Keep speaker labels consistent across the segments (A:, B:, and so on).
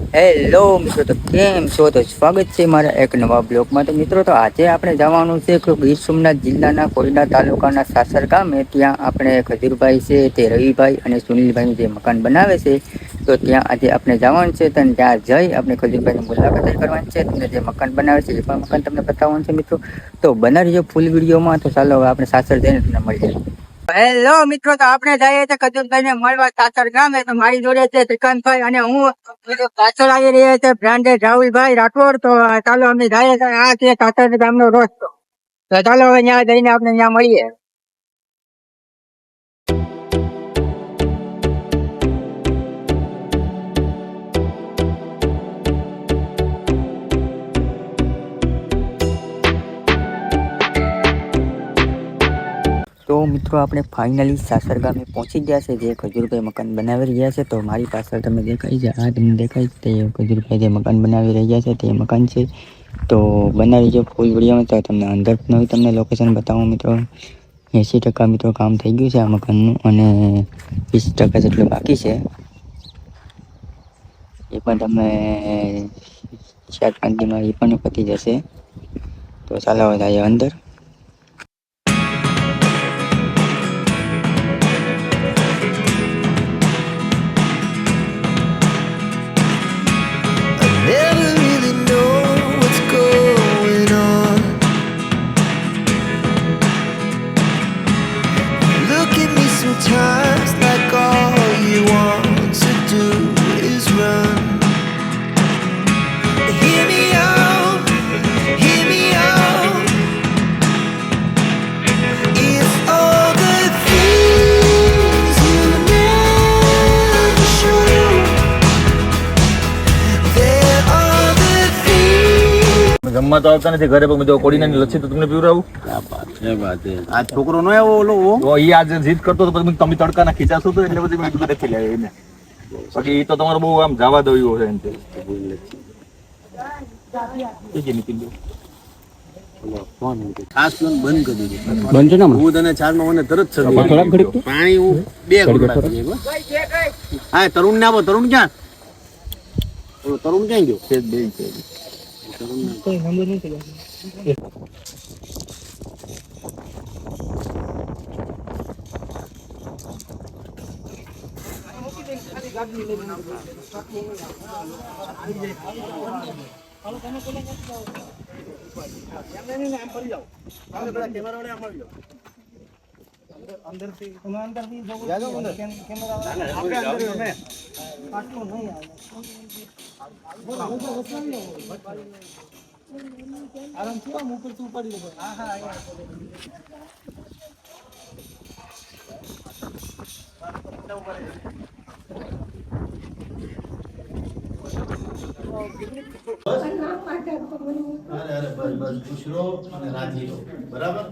A: Hello મિત્રો, તો કેમ છો? તો સ્વાગત છે મારા એક નવા બ્લોગમાં. તો મિત્રો, તો આજે આપણે જવાનું છે કે ગીર સોમનાથ જિલ્લાના કોયડા તાલુકાના સાસર ગામે. ત્યાં આપણે ખજૂરભાઈ છે, તે રવિભાઈ અને સુનિલભાઈનું જે મકાન બનાવે છે, તો ત્યાં આજે આપણે જવાનું છે. તો ત્યાં જઈ આપણે ખજૂરભાઈની મુલાકાત કરવાની છે. તમને જે મકાન બનાવે છે એ પણ મકાન તમને બતાવવાનું છે મિત્રો. તો બનાવી જો ફૂલ વિડીયોમાં. તો ચાલો હવે આપણે સાસર જઈને તમને મળીએ. હેલો મિત્રો, તો આપણે જઈએ છીએ ખજૂરભાઈ ને મળવા સાસર ગામે. તો મારી જોડે છે શ્રીકાંતભાઈ અને હું પાછળ આવી રહ્યા છે બ્રાન્ડેડ રાહુલભાઈ રાઠોડ. તો ચાલો અમે જઈએ છીએ. આ છે સાસર ગામનો રસ્તો. તો ચાલો હવે ત્યાં જઈને આપણે ત્યાં મળીએ. તો મિત્રો, આપણે ફાઇનલી સાસર ગામે પહોંચી ગયા છે. જે ખજૂરભાઈ મકાન બનાવી રહ્યા છે. તો મારી પાછળ તમે દેખાય છે, આ તમને દેખાય તે ખજૂરભાઈ જે મકાન બનાવી રહ્યા છે તે મકાન છે. તો બનાવી જો ફૂલ વિડીયોમાં. તો તમને અંદર તમને લોકેશન બતાવું મિત્રો. 80% મિત્રો કામ થઈ ગયું છે આ મકાનનું, અને 20% જેટલું બાકી છે. એ પણ તમે 4-5 દિવસમાં એ પણ પતી જશે. તો ચાલો જઈએ અંદર.
B: Sometimes like all you want to do is run. Hear me out, hear me out. If all the things you never show, there are the things.
C: જમવા તો આવતા નથી ઘરે, પણ જો કોડીનાની લચ્છી તો તમને પીવડાવું.
D: આ છોકરો નો આવ્યો ઓલો
C: ઈ આજે જીદ કરતો તો પછી તમે તડકાના ખીચાશો તો એટલે પછી મેં કીધું નથી લાવ્યો એને. પછી ઈ તો તમારે બહુ આમ જવા દઉં છે એમ.
D: ખાસ પ્લાન બંધ કરી દીધું. બંધ છે ને હું તને 4 માં મને તરત પાણી હું 2 ઘોડા. હા, તરુણ ને આપો. તરુણ ક્યાં? ઓલો તરુણ ક્યાં ગયો? છે બે છે. તરુણ કોઈ નંબર નથી. બસ ખુશ રહો અને રાજી રહો. બરાબર.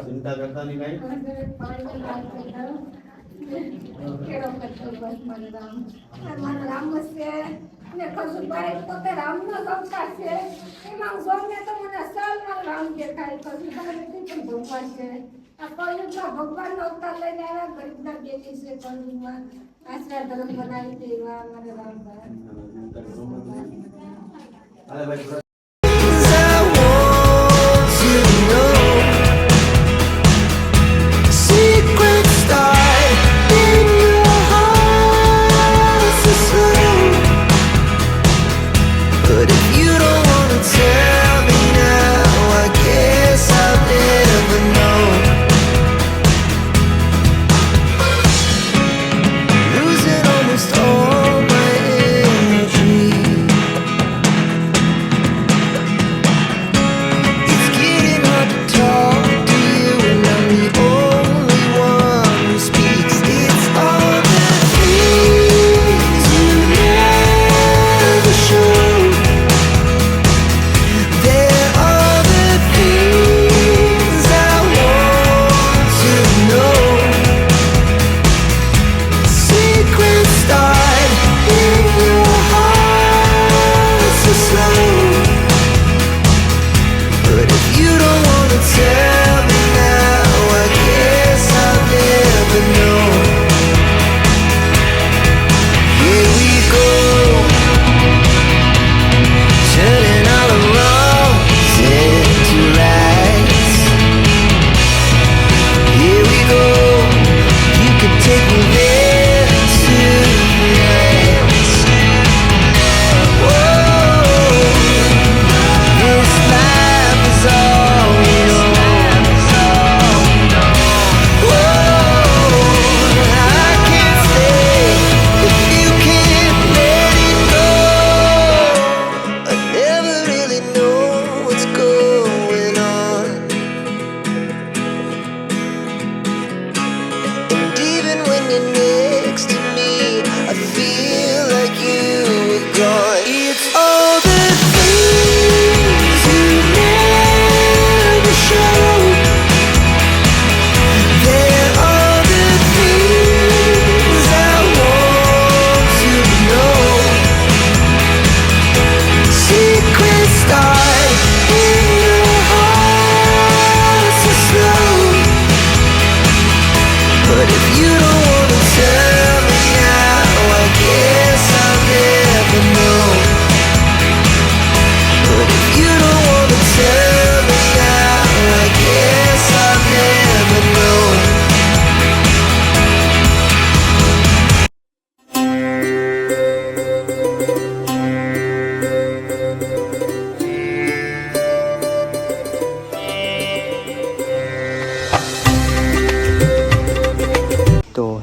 D: ચિંતા કરતા નહીં કઈ.
E: ભગવાન નો અવતાર લઈને આવ્યા, ગરીબ ના બેટી છે. કલયુગમાં આશરા ધર્મ બનાવી દેવા મને રામભાઈ.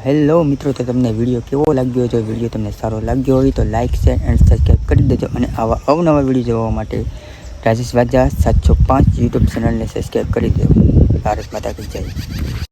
A: હેલો મિત્રો, તો તમને વિડીયો કેવો લાગ્યો? જો વિડીયો તમને સારો લાગ્યો હોય તો લાઇક શેર એન્ડ સબસ્ક્રાઈબ કરી દેજો અને આવા અવનવા વિડીયો જોવા માટે રાજેશ વાજા 705 યુટ્યુબ ચેનલને સબસ્ક્રાઈબ કરી દો. ભારત માતા કી જય.